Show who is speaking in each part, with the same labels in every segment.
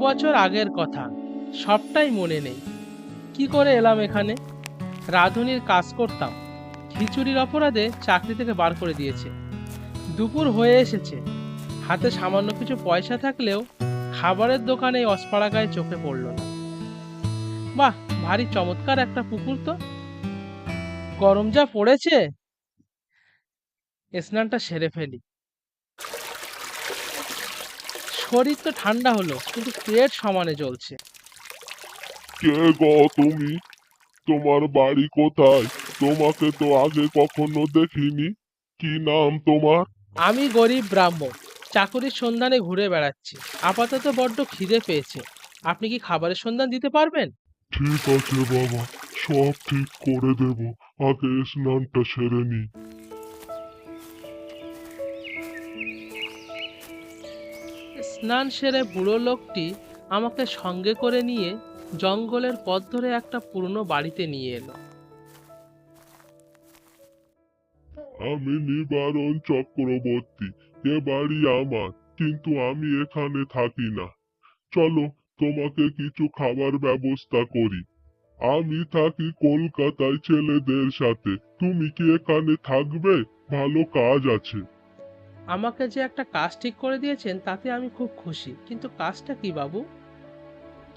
Speaker 1: বছর আগের কথা, সবটাই মনে নেই। কি করে এলাম এখানে? রাঁধুনির কাজ করতাম, খিচুড়ির অপরাধে চাকরি থেকে বার করে দিয়েছে। দুপুর হয়ে এসেছে, হাতে সামান্য কিছু পয়সা থাকলেও খাবারের দোকানে এই অস্পাড়া গায়ে চোখে পড়ল না। বাহ, ভারী চমৎকার একটা পুকুর তো। গরম যা পড়েছে, স্নানটা সেরে ফেলি। শরীর তো ঠান্ডা হলো, কিন্তু পেট সমানে জ্বলছে।
Speaker 2: কে গো তুমি? তোমার বাড়ি কোথায়? তোমাকে তো আগে কখনো দেখিনি। কি নাম তোমার?
Speaker 1: আমি গরিব ব্রাহ্মণ, চাকরির সন্ধানে ঘুরে বেড়াচ্ছি। আপাতত বড্ড খিদে পেয়েছে। আপনি কি খাবারের সন্ধান দিতে পারবেন?
Speaker 2: ঠিক আছে বাবা, সব ঠিক করে দেব। আগে স্নানটা সেরে নি।
Speaker 1: স্নান সেরে বুড়ো লোকটি আমাকে সঙ্গে করে নিয়ে জঙ্গলের পথ ধরে একটা পুরনো বাড়িতে নিয়ে এলো।
Speaker 2: আমি নিবারণ চক্রবর্তী। এ বাড়ি আমার, কিন্তু আমি এখানে থাকি না। চলো, তোমাকে কিছু খাবার ব্যবস্থা করি। আমি থাকি কলকাতায় ছেলেদের সাথে। তুমি কি এখানে থাকবে? ভালো কাজ আছে।
Speaker 1: আমাকে যে একটা কাজ ঠিক করে দিয়েছেন তাতে আমি খুব খুশি, কিন্তু কাজটা কি বাবু?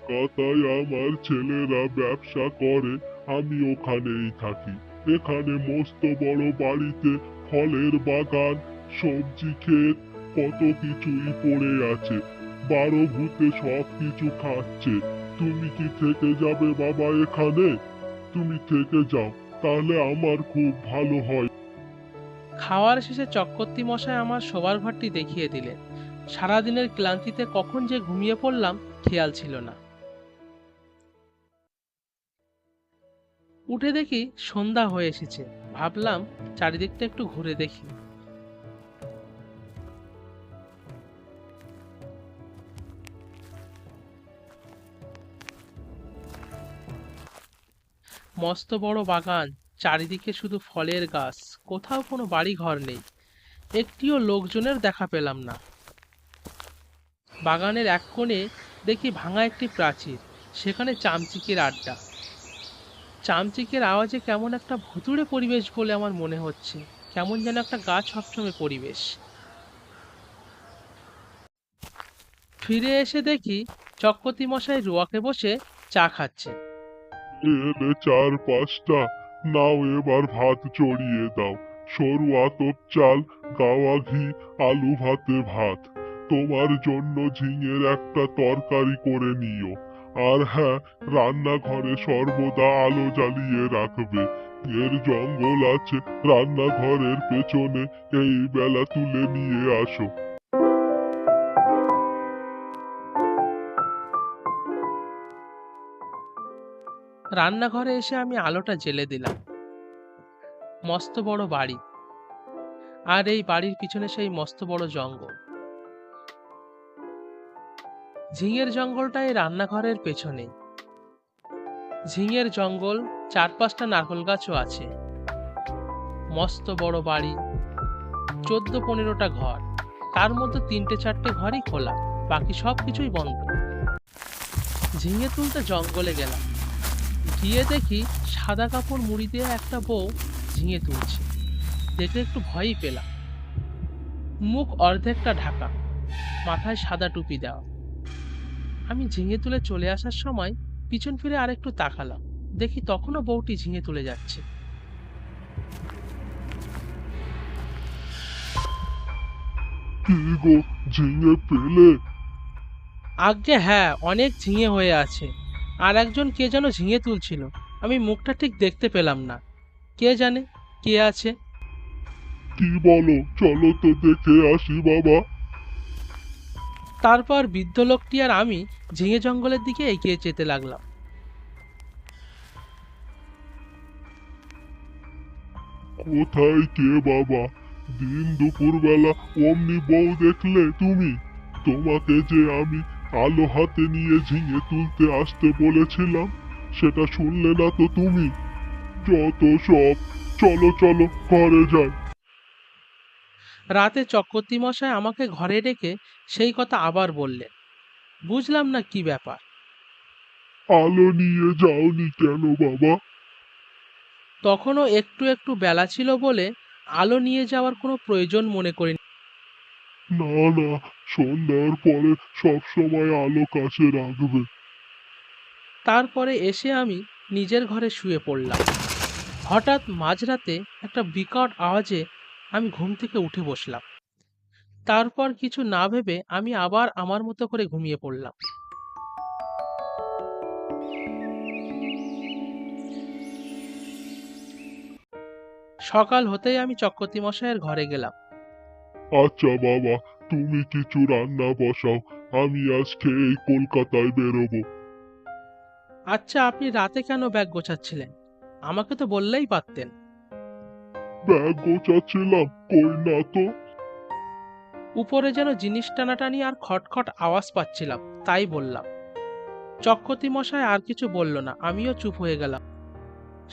Speaker 2: কলকাতায় আমার ছেলেরা ব্যবসা করে, আমি ওখানেই থাকি। এখানে মস্ত বড় বাড়িতে ফলের বাগান, সবজি ক্ষেত, কত কিছুই পড়ে আছে। 12 ভূতে সব কিছু খাচ্ছে। তুমি কি থেকে যাবে বাবা এখানে? তুমি থেকে যাও, তাহলে আমার খুব ভালো হয়।
Speaker 1: খাওয়ার শেষে চক্রবর্তী মশাই আমার শোবার ঘরটি দেখিয়ে দিলেন। সারাদিনের ক্লান্তিতে কখন যে ঘুমিয়ে পড়লাম খেয়াল ছিল না। উঠে দেখি সন্ধ্যা হয়ে এসেছে। ভাবলাম চারিদিকটা একটু ঘুরে দেখি। মস্ত বড় বাগান, চারিদিকে শুধু ফলের গাছ, কোথাও কোনো বাড়ি ঘর নেই। একটিও লোকজনের দেখা পেলাম না। বাগানের এক কোণে দেখি ভাঙা একটি প্রাচীর, সেখানে চামচিকের আড্ডা। চামচিকের আওয়াজে কেমন একটা ভুতুড়ে পরিবেশ বলে আমার মনে হচ্ছে। কেমন যেন একটা গা ছমছমে পরিবেশ। ফিরে এসে দেখি চক্রবর্তী মশাই রোয়াকে বসে চা খাচ্ছে।
Speaker 2: এলে 4-5টা, নাও এবার ভাত চড়িয়ে দাও। সরু আতপ চাল, গাওয়া ঘি, আলু ভাতে ভাত। তোমার জন্য ঝিঙের একটা তরকারি করে নিও। আর হ্যাঁ, রান্নাঘরে সর্বদা আলো জ্বালিয়ে রাখবে। এর জঙ্গল আছে রান্নাঘরের পেছনে, এই বেলা তুলে নিয়ে আসো।
Speaker 1: রান্নাঘরে এসে আমি আলোটা জ্বেলে দিলাম। মস্ত বড় বাড়ি, আর এই বাড়ির পিছনে সেই মস্ত বড় জঙ্গল। ঝিঙের জঙ্গলটা এই রান্নাঘরের পেছনেই। ঝিঙের জঙ্গল, 4-5টা নারকেল গাছও আছে। মস্ত বড় বাড়ি, 14-15টা ঘর। তার মধ্যে 3-4টে ঘরই খোলা, বাকি সব কিছুই বন্ধ। ঝিঙে তুলতে জঙ্গলে গেলাম। গিয়ে দেখি সাদা কাপড় মুড়ি দিয়ে একটা বউ ঝিঙে তুলছে। দেখে একটু ভয়ই পেলাম। মুখ অর্ধেকটা ঢাকা, মাথায় সাদা টুপি দেওয়া। আমি ঝিঙে তুলে চলে আসার সময় পিছন ফিরে আরেকটু তাকালাম। দেখি তখনও বউটি ঝিঙে তুলে যাচ্ছে।
Speaker 2: কি গো, ঝিঙে পেলে?
Speaker 1: আজ্ঞে হ্যাঁ, অনেক ঝিঙে হয়ে আছে। আর একজন কে যেন ঝিঙে তুলছিল, আমি মুখটা ঠিক দেখতে পেলাম না। কে জানে কে আছে।
Speaker 2: কি বলো, চলো তো দেখে আসি বাবা।
Speaker 1: তারপর বৃদ্ধ লোকটি আর আমি ঝিঙে জঙ্গলের দিকে এগিয়ে যেতে লাগলাম।
Speaker 2: কোথায় কে বাবা? দিন দুপুর বেলা অমনি বউ দেখলে তুমি? তোমাকে যে আমি আলো হাতে নিয়ে ঝিঙে তুলতে আসতে বলেছিলাম, সেটা শুনলে না তো তুমি? যত সব। চলো চলো, ঘরে যাই।
Speaker 1: রাতে চক্রবর্তী মশাই আমাকে ঘরে ডেকে সেই কথা আবার বললেন। বুঝলাম না কি ব্যাপার।
Speaker 2: আলো নিয়ে যাওনি কেন বাবা?
Speaker 1: তখনও একটু একটু বেলা ছিল বলে আলো নিয়ে যাওয়ার কোনো প্রয়োজন মনে করিনি।
Speaker 2: না না, সন্ধ্যার পরে সব সময় আলো কাছে রাখবে।
Speaker 1: তারপরে এসে আমি নিজের ঘরে শুয়ে পড়লাম। হঠাৎ মাঝরাতে একটা বিকট আওয়াজে আমি ঘুম থেকে উঠে বসলাম। তারপর কিছু না ভেবে আমি আবার আমার মতো করে ঘুমিয়ে পড়লাম। সকাল হতেই আমি চক্রবর্তী মশাইয়ের ঘরে গেলাম।
Speaker 2: আচ্ছা বাবা, তুমি কিছু রান্না বসাও, আমি আজ খেয়েই কলকাতায় বেরোবো।
Speaker 1: আচ্ছা, আপনি রাতে কেন ব্যাগ গোছাচ্ছিলেন? আমাকে তো বললেই পারতেন।
Speaker 2: ব্যাগ গোছাচ্ছিলাম, কই না তো।
Speaker 1: উপরে যেন জিনিস টানাটানি আর খটখট আওয়াজ পাচ্ছিলাম, তাই বললাম। চক্রবর্তী মশাই আর কিছু বলল না, আমিও চুপ হয়ে গেলাম।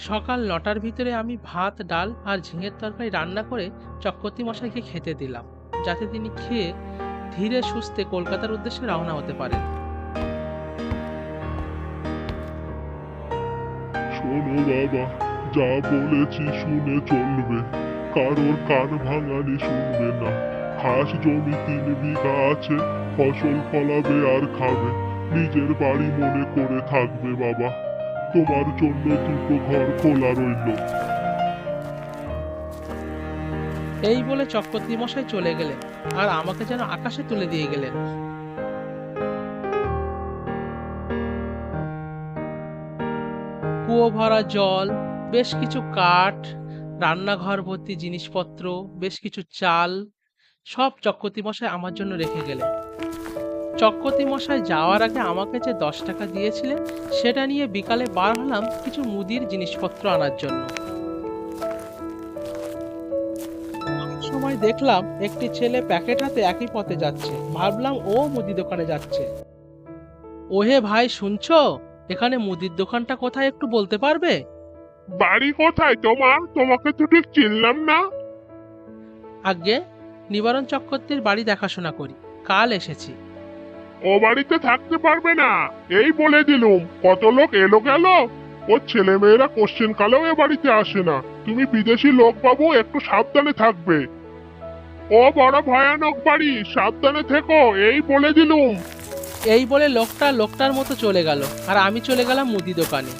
Speaker 1: সকাল ৯টার ভিতরে আমি ভাত, ডাল আর ঝিঙের তরকারি রান্না করে চক্রবর্তী মশাইকে খেতে দিলাম, যাতে তিনি খেয়ে ধীরে সুস্থে কলকাতার উদ্দেশ্যে রওনা হতে পারেন।
Speaker 2: শোনো বাবা, যা বলেছি শুনে চলবে, কারোর কান ভাঙানি শুনবে না। খাস জমি ৩ বিঘা আছে, ফসল ফলাবে আর খাবে, নিজের বাড়ি মনে করে থাকবে বাবা। তোমার জন্য ২টো ঘর খোলা রইল।
Speaker 1: এই বলে চক্রবর্তী মশাই চলে গেলেন আর আমাকে যেন আকাশে তুলে দিয়ে গেলেন। কুয়ো ভরা জল, বেশ কিছু কাঠ, রান্নাঘর ভর্তি জিনিসপত্র, বেশ কিছু চাল, সব চক্রবর্তী মশাই আমার জন্য রেখে গেলেন। চক্রবর্তী মশাই যাওয়ার আগে আমাকে যে ১০ টাকা দিয়েছিলেন, সেটা নিয়ে বিকালে বার হলাম কিছু মুদির জিনিসপত্র আনার জন্য। সময় দেখলাম একটি ছেলে প্যাকেট হাতে একই পথে যাচ্ছে, ভাবলাম ও মুদি দোকানে যাচ্ছে। ওহে ভাই, শুনছো? এখানে মুদির দোকানটা কোথায় একটু বলতে পারবে?
Speaker 2: বাড়ি কোথায় তোমার? তোমাকে তো ঠিক চিনলাম না।
Speaker 1: আজ্ঞে, নিবারণ চক্রবর্তীর বাড়ি দেখাশোনা করি, কাল এসেছি।
Speaker 2: ও বাড়িতে থাকতে পারবে না, এই বলে দিলুম। কত লোক এলো গেল, ওর ছেলে মেয়েরা কোশ্চেন কালেও এ বাড়িতে আসে না। তুমি বিদেশি লোক বাবু, একটু সাবধানে থাকবে। ও বড় ভয়ানক বাড়ি, সাবধানে থেকো, এই বলে দিলুম।
Speaker 1: এই বলে লোকটা লোকটার মতো চলে গেল, আর আমি চলে গেলাম মুদি দোকানে।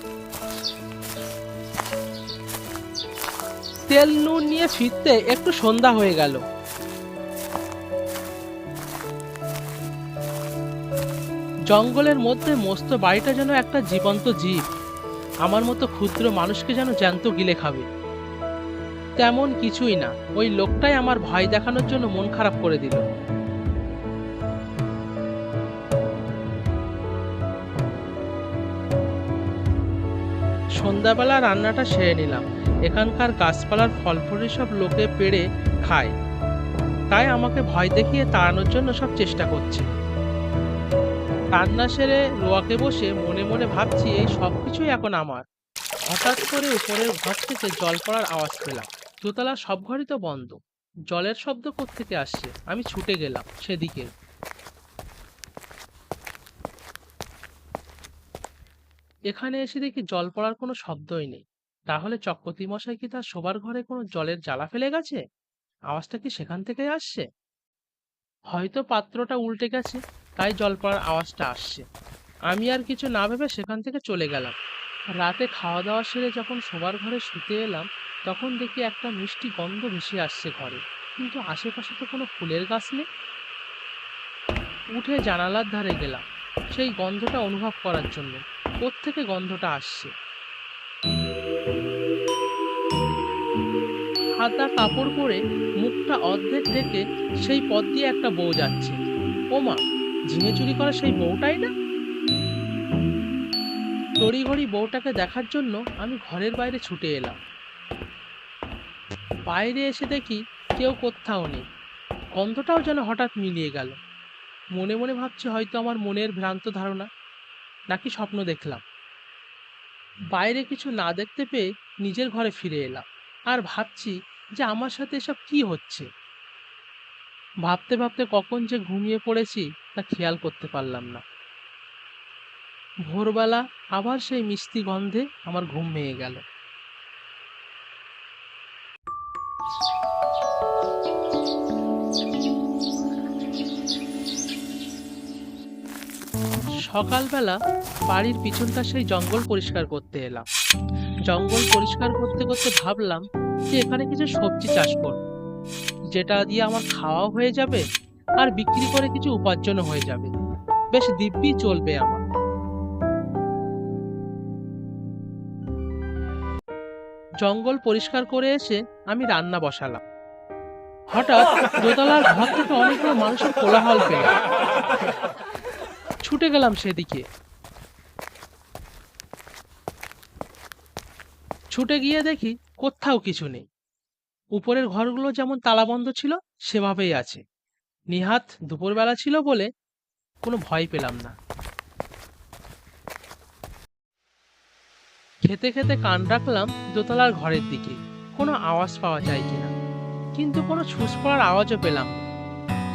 Speaker 1: তেল নুন নিয়ে ফিরতে একটু সন্ধ্যা হয়ে গেল। জঙ্গলের মধ্যে মস্ত বাড়িটা যেন একটা জীবন্ত জীব, আমার মতো ক্ষুদ্র মানুষকে যেন জ্যান্ত গিলে খাবে। তেমন কিছুই না, ওই লোকটাই আমার ভয় দেখানোর জন্য মন খারাপ করে দিল। সন্ধ্যাবেলা রান্নাটা সেরে নিলাম। এখানকার গাছপালার ফল ফুল সব লোকে পেড়ে খায়, তাই আমাকে ভয় দেখিয়ে তাড়ানোর জন্য সব চেষ্টা করছে। রান্না সেরে রোয়াকে বসে মনে মনে ভাবছি এই সবকিছুই এখন আমার। হঠাৎ করে উপরের ঘর থেকে জল পড়ার আওয়াজ পেলাম। দোতলার সব ঘরই তো বন্ধ, জলের শব্দ কোত্থেকে আসছে? আমি ছুটে গেলাম সেদিকে। এখানে এসে দেখি জল পড়ার কোনো শব্দই নেই। তাহলে চক্রবর্তী মশাই কি তার শোবার ঘরে কোনো জলের জ্বালা ফেলে গেছে? আওয়াজটা কি সেখান থেকেই আসছে? হয়তো পাত্রটা উল্টে গেছে, তাই জল পড়ার আওয়াজটা আসছে। আমি আর কিছু না ভেবে সেখান থেকে চলে গেলাম। রাতে খাওয়া দাওয়া সেরে যখন শোবার ঘরে শুতে এলাম, তখন দেখি একটা মিষ্টি গন্ধ ভেসে আসছে ঘরে, কিন্তু আশেপাশে তো কোনো ফুলের গাছ নেই। উঠে জানালার ধারে গেলাম সেই গন্ধটা অনুভব করার জন্য, কোত্থেকে গন্ধটা আসছে। হাতা কাপড় পরে মুখটা অর্ধেক ঢেকে সেই পথ দিয়ে একটা বউ যাচ্ছে। ওমা, ঝিঙে চুরি করা সেই বউটাই না? তড়িঘড়ি বউটাকে দেখার জন্য আমি ঘরের বাইরে ছুটে এলাম। বাইরে এসে দেখি কেউ কোথাও নেই, গন্ধটাও যেন হঠাৎ মিলিয়ে গেল। মনে মনে ভাবছি হয়তো আমার মনের ভ্রান্ত ধারণা, নাকি স্বপ্ন দেখলাম। বাইরে কিছু না দেখতে পেয়ে নিজের ঘরে ফিরে এলাম, আর ভাবছি যে আমার সাথে এসব কি হচ্ছে। ভাবতে ভাবতে কখন যে ঘুমিয়ে পড়েছি তা খেয়াল করতে পারলাম না। ভোরবেলা আবার সেই মিষ্টি গন্ধে আমার ঘুম ভেঙে গেল। সকালবেলা বাড়ির পিছনটা সেই জঙ্গল পরিষ্কার করতে এলাম। জঙ্গল পরিষ্কার করতে করতে ভাবলাম যে এখানে কিছু সবজি চাষ করব, যেটা দিয়ে আমার খাওয়াও হয়ে যাবে আর বিক্রি করে কিছু উপার্জনও হয়ে যাবে। বেশ দিব্যি চলবে আমার। জঙ্গল পরিষ্কার করে এসে আমি রান্না বসালাম। হঠাৎ দোতলার ঘর থেকে অনেকগুলো মানুষের কোলাহল পেলাম। ছুটে গেলাম সেদিকে। ছুটে গিয়ে দেখি কোথাও কিছু নেই। উপরের ঘরগুলো যেমন তালাবন্ধ ছিল সেভাবেই আছে। নিহাত দুপুরবেলা ছিল বলে কোনো ভয় পেলাম না। খেতে খেতে কান রাখলাম দোতলার ঘরের দিকে, কোনো আওয়াজ পাওয়া যায় কিনা। কিন্তু কোনো ছুঁচ পড়ার আওয়াজও পেলাম না।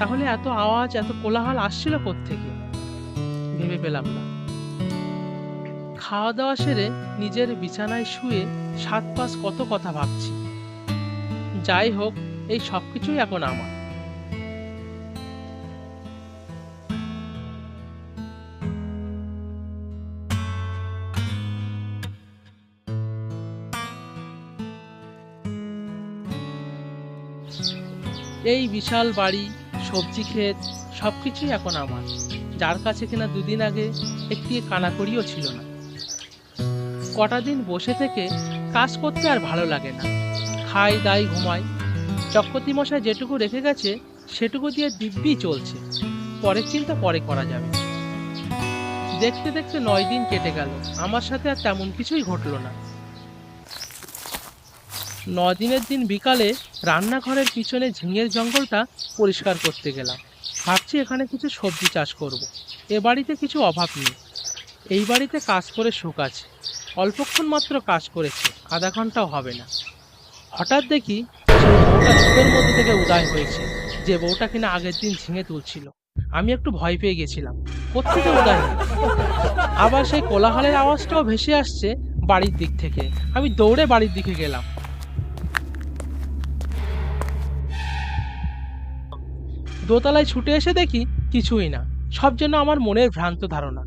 Speaker 1: তাহলে এত আওয়াজ, এত কোলাহল আসছিল কোত্থেকে? ভেবে পেলাম না। খাওয়া দাওয়া সেরে নিজের বিছানায় শুয়ে সাত পাঁচ কত কথা ভাবছি। যাই হোক, এই সবকিছুই এখন আমার। এই বিশাল বাড়ি, সবজি ক্ষেত, সবকিছুই এখন আমার। যার কাছে কিনা দুদিন আগে একটি কানাকড়িও ছিল না। কটা দিন বসে থেকে কাজ করতে আর ভালো লাগে না। খাই দাই ঘুমাই। চক্রবর্তী মশাই যেটুকু রেখে গেছে সেটুকু দিয়ে দিব্যি চলছে। পরের চিন্তা পরে করা যাবে। দেখতে দেখতে 9 দিন কেটে গেল, আমার সাথে আর তেমন কিছুই ঘটলো না। 9 দিনের দিন বিকালে রান্নাঘরের পিছনে ঝিঙের জঙ্গলটা পরিষ্কার করতে গেলাম। ভাবছি এখানে কিছু সবজি চাষ করব। এ বাড়িতে কিছু অভাব নেই। এই বাড়িতে কাজ করে সুখ আছে। অল্পক্ষণ মাত্র কাজ করেছে, আধা ঘন্টাও হবে না। হঠাৎ দেখি সেই বউটা ঝোপের মধ্যে থেকে উদয় হয়েছে, যে বউটা কিনা আগের দিন ঝিঙে তুলছিল। আমি একটু ভয় পেয়ে গেছিলাম, কোত্থেকে উদয় হলো? আবার সেই কোলাহলের আওয়াজটাও ভেসে আসছে বাড়ির দিক থেকে। আমি দৌড়ে বাড়ির দিকে গেলাম। দোতলায় ছুটে এসে দেখি কিছুই না। সব যেন আমার মনের ভ্রান্ত ধারণা।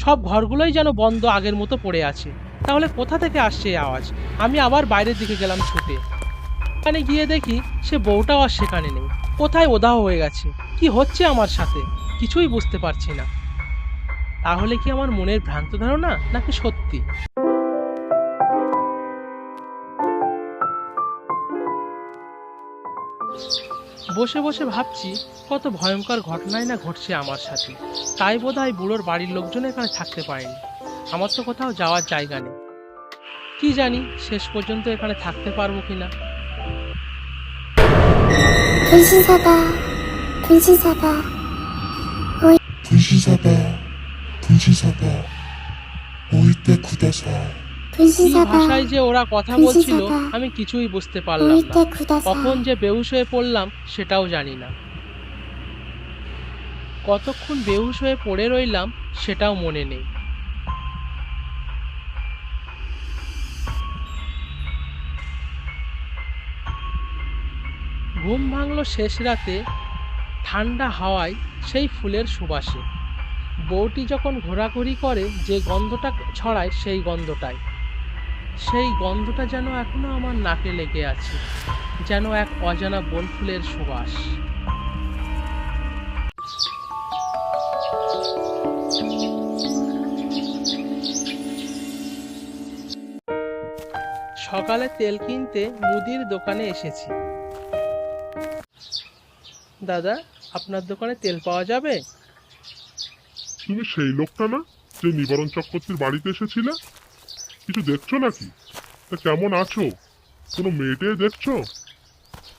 Speaker 1: সব ঘরগুলোই যেন বন্ধ, আগের মতো পড়ে আছে। তাহলে কোথা থেকে আসছে এই আওয়াজ? আমি আবার বাইরের দিকে গেলাম ছুটে। সেখানে গিয়ে দেখি সে বউটাও আর সেখানে নেই। কোথায় উধাও হয়ে গেছে? কি হচ্ছে আমার সাথে? কিছুই বুঝতে পারছি না। তাহলে কি আমার মনের ভ্রান্ত ধারণা, নাকি সত্যি? বসে বসে ভাবছি কত ভয়ঙ্কর ঘটনাই না ঘটছে আমার সাথে। তাই বোধহয় বুড়োর বাড়ির লোকজন এখানে থাকতে পারেনি। আমার তো কোথাও যাওয়ার জায়গা নেই। কি জানি শেষ পর্যন্ত এখানে থাকতে পারবো কিনা।
Speaker 3: 분신사바, 분신사바,
Speaker 4: 분신사바, 분신사바, 오이때 구다사.
Speaker 1: কি
Speaker 3: 분신사바,
Speaker 1: ভাষায় যে ওরা কথা বলছিল আমি কিছুই বুঝতে পারলাম না।
Speaker 3: 오이때 굳어서,
Speaker 1: কখন যে বেহুশ হয়ে পড়লাম সেটাও জানি না। কতক্ষণ বেহুশ হয়ে পড়ে রইলাম সেটাও মনে নেই। ঘুম ভাঙলো শেষ রাতে ঠান্ডা হাওয়ায়, সেই ফুলের সুবাসে। বউটি যখন ঘোরাঘুরি করে যে গন্ধটা ছড়ায় সেই গন্ধটাই। সেই গন্ধটা যেন এখনো আমার নাকে লেগে আছে, যেন এক অজানা বনফুলের সুবাস। সকালে তেল কিনতে মুদির দোকানে এসেছি। দাদা, আপনার দোকানে তেল পাওয়া যাবে?
Speaker 2: তুমি সেই লোকটা না যে নিবারণ চক্রবর্তীর বাড়িতে এসেছিলে? কিছু দেখছো নাকি? তা কেমন আছো? কোনো মেয়েটে দেখছো?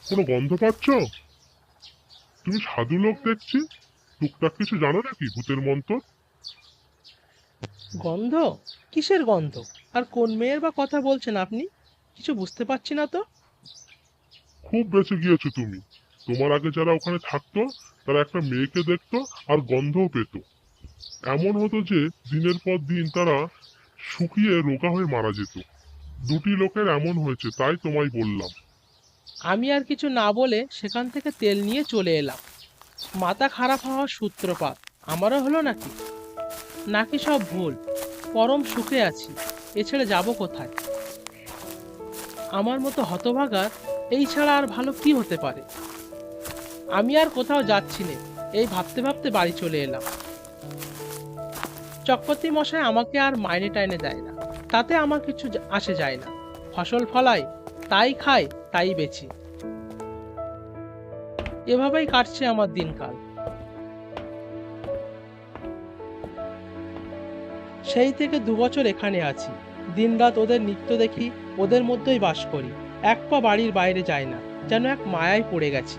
Speaker 2: কোনো গন্ধ পাচ্ছ? তুমি সাধু লোক দেখছি। টুকটাক কিছু জানো নাকি ভূতের মন্ত্র?
Speaker 1: গন্ধ? কিসের গন্ধ? আর কোন মেয়ের বা কথা বলছেন আপনি? কিছু বুঝতে পারছি না তো।
Speaker 2: খুব বেঁচে গিয়েছো তুমি। তোমার আগে যারা ওখানে থাকতো তারা একটা মেয়েকে দেখতো আর গন্ধও পেত। এমন হতো যে দিনের পর দিন তারা শুকিয়ে রোগা হয়ে মারা যেত। দুটি লোকের এমন হয়েছে, তাই তোমায় বললাম।
Speaker 1: আমি আর কিছু না বলে সেখান থেকে তেল নিয়ে চলে এলাম। মাথা খারাপ হওয়ার সূত্রপাত আমারও হলো নাকি? নাকি সব ভুল? পরম সুখে আছি, এ ছেড়ে যাবো কোথায়? আমার মতো হতভাগার এই ছাড়া আর ভালো কি হতে পারে? আমি আর কোথাও যাচ্ছি না, এই ভাবতে ভাবতে বাড়ি চলে এলাম। চক্রবর্তী মশাই আমাকে আর মাইনে টাইনে দেয় না, তাতে আমার কিছু আসে যায় না। ফসল ফলাই, তাই খাই, তাই বেচি। এভাবেই কাটছে আমার দিনকাল। সেই থেকে 2 বছর এখানে আছি। দিনরাত ওদের নৃত্য দেখি, ওদের মধ্যেই বাস করি। এক পা বাড়ির বাইরে যাই না, যেন এক মায়ায় পড়ে গেছি।